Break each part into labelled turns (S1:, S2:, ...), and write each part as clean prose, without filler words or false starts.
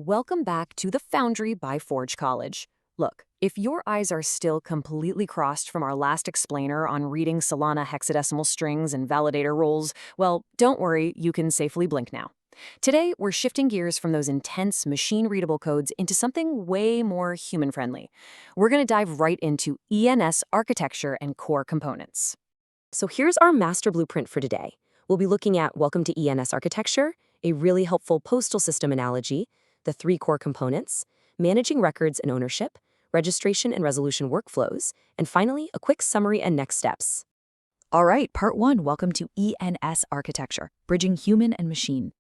S1: Welcome back to the Foundry by Forge College. Look, if your eyes are still completely crossed from our last explainer on reading Solana hexadecimal strings and validator rules, well, don't worry, you can safely blink now. Today, we're shifting gears from those intense machine-readable codes into something way more human-friendly. We're going to dive right into ENS architecture and core components. So here's our master blueprint for today. We'll be looking at Welcome to ENS architecture, a really helpful postal system analogy, the 3 core components, managing records and ownership, registration and resolution workflows, and finally, a quick summary and next steps.
S2: All right, part 1, welcome to ENS architecture, bridging human and machine.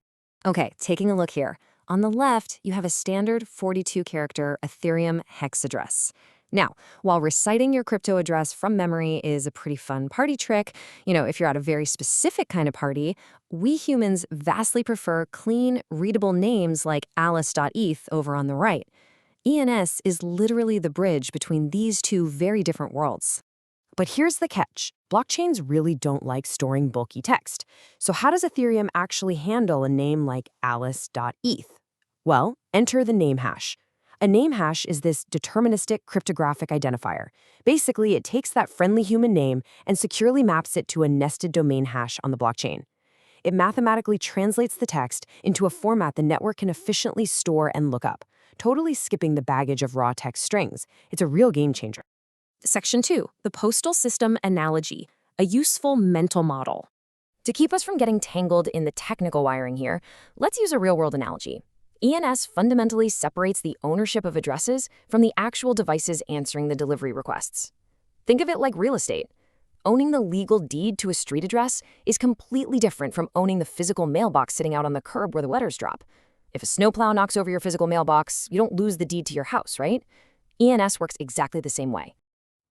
S1: Okay, taking a look here. On the left, you have a standard 42-character Ethereum hex address. Now, while reciting your crypto address from memory is a pretty fun party trick, if you're at a very specific kind of party, we humans vastly prefer clean, readable names like alice.eth over on the right. ENS is literally the bridge between these two very different worlds. But here's the catch. Blockchains really don't like storing bulky text. So how does Ethereum actually handle a name like alice.eth? Well, enter the namehash. A namehash is this deterministic cryptographic identifier. Basically, it takes that friendly human name and securely maps it to a nested domain hash on the blockchain. It mathematically translates the text into a format the network can efficiently store and look up, totally skipping the baggage of raw text strings. It's a real game changer. Section 2, the postal system analogy, a useful mental model. To keep us from getting tangled in the technical wiring here, let's use a real-world analogy. ENS fundamentally separates the ownership of addresses from the actual devices answering the delivery requests. Think of it like real estate. Owning the legal deed to a street address is completely different from owning the physical mailbox sitting out on the curb where the letters drop. If a snowplow knocks over your physical mailbox, you don't lose the deed to your house, right? ENS works exactly the same way.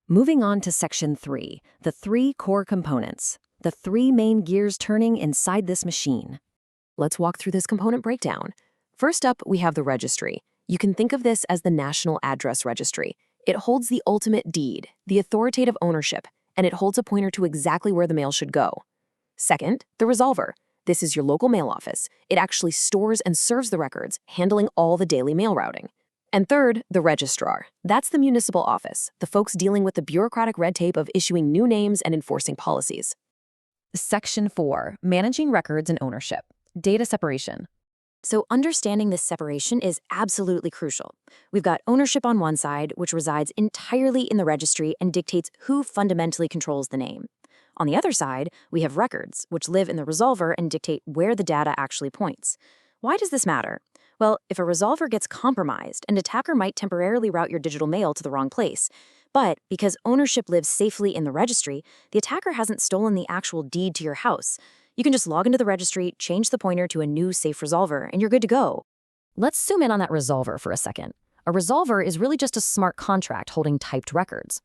S1: Moving on to Section 3, the 3 core components, the 3 main gears turning inside this machine. Let's walk through this component breakdown. First up, we have the registry. You can think of this as the National Address Registry. It holds the ultimate deed, the authoritative ownership, and it holds a pointer to exactly where the mail should go. Second, the resolver. This is your local mail office. It actually stores and serves the records, handling all the daily mail routing. And third, the registrar. That's the municipal office, the folks dealing with the bureaucratic red tape of issuing new names and enforcing policies.
S2: Section 4, managing records and ownership, data separation.
S1: So understanding this separation is absolutely crucial. We've got ownership on one side, which resides entirely in the registry and dictates who fundamentally controls the name. On the other side, we have records, which live in the resolver and dictate where the data actually points. Why does this matter? Well, if a resolver gets compromised, an attacker might temporarily route your digital mail to the wrong place. But because ownership lives safely in the registry, the attacker hasn't stolen the actual deed to your house. You can just log into the registry, change the pointer to a new safe resolver, and you're good to go. Let's zoom in on that resolver for a second. A resolver is really just a smart contract holding typed records.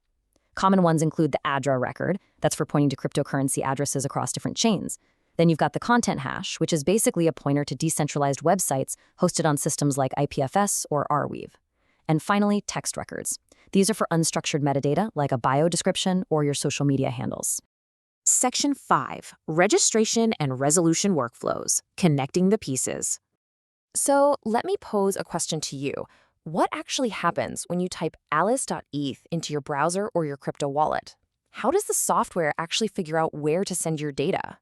S1: Common ones include the addr record, that's for pointing to cryptocurrency addresses across different chains. Then you've got the content hash, which is basically a pointer to decentralized websites hosted on systems like IPFS or Arweave. And finally, text records. These are for unstructured metadata like a bio description or your social media handles. Section 5, registration and resolution workflows, connecting the pieces. So let me pose a question to you. What actually happens when you type alice.eth into your browser or your crypto wallet? How does the software actually figure out where to send your data?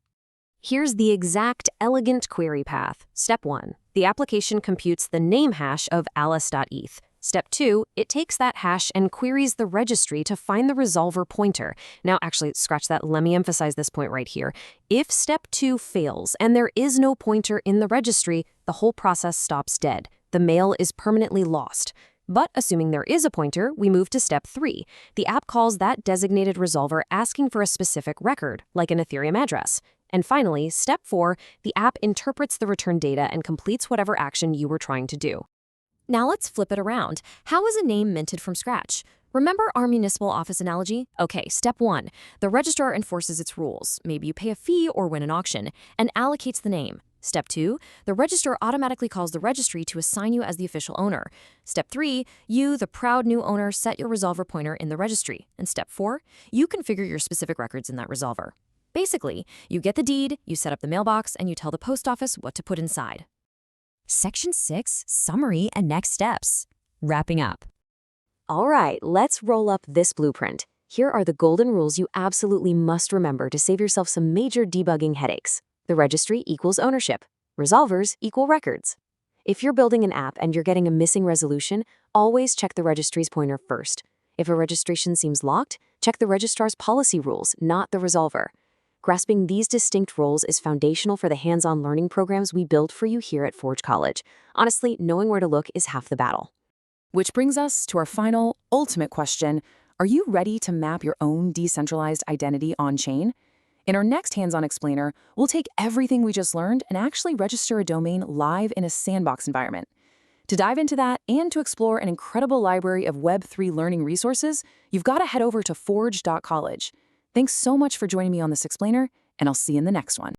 S1: Here's the exact elegant query path. Step 1, the application computes the name hash of alice.eth. Step 2, it takes that hash and queries the registry to find the resolver pointer. Now, actually, scratch that. Let me emphasize this point right here. If step 2 fails and there is no pointer in the registry, the whole process stops dead. The mail is permanently lost. But assuming there is a pointer, we move to step 3. The app calls that designated resolver asking for a specific record, like an Ethereum address. And finally, step 4, the app interprets the return data and completes whatever action you were trying to do. Now let's flip it around. How is a name minted from scratch? Remember our municipal office analogy? Okay, step 1. The registrar enforces its rules. Maybe you pay a fee or win an auction, and allocates the name. Step 2, the registrar automatically calls the registry to assign you as the official owner. Step 3, you, the proud new owner, set your resolver pointer in the registry. And step 4, you configure your specific records in that resolver. Basically, you get the deed, you set up the mailbox, and you tell the post office what to put inside.
S2: Section 6, Summary and Next Steps. Wrapping up.
S1: All right, let's roll up this blueprint. Here are the golden rules you absolutely must remember to save yourself some major debugging headaches. The registry equals ownership. Resolvers equal records. If you're building an app and you're getting a missing resolution, always check the registry's pointer first. If a registration seems locked, check the registrar's policy rules, not the resolver. Grasping these distinct roles is foundational for the hands-on learning programs we build for you here at Forge College. Honestly, knowing where to look is half the battle.
S3: Which brings us to our final, ultimate question. Are you ready to map your own decentralized identity on-chain? In our next hands-on explainer, we'll take everything we just learned and actually register a domain live in a sandbox environment. To dive into that and to explore an incredible library of Web3 learning resources, you've got to head over to forge.college. Thanks so much for joining me on this explainer, and I'll see you in the next one.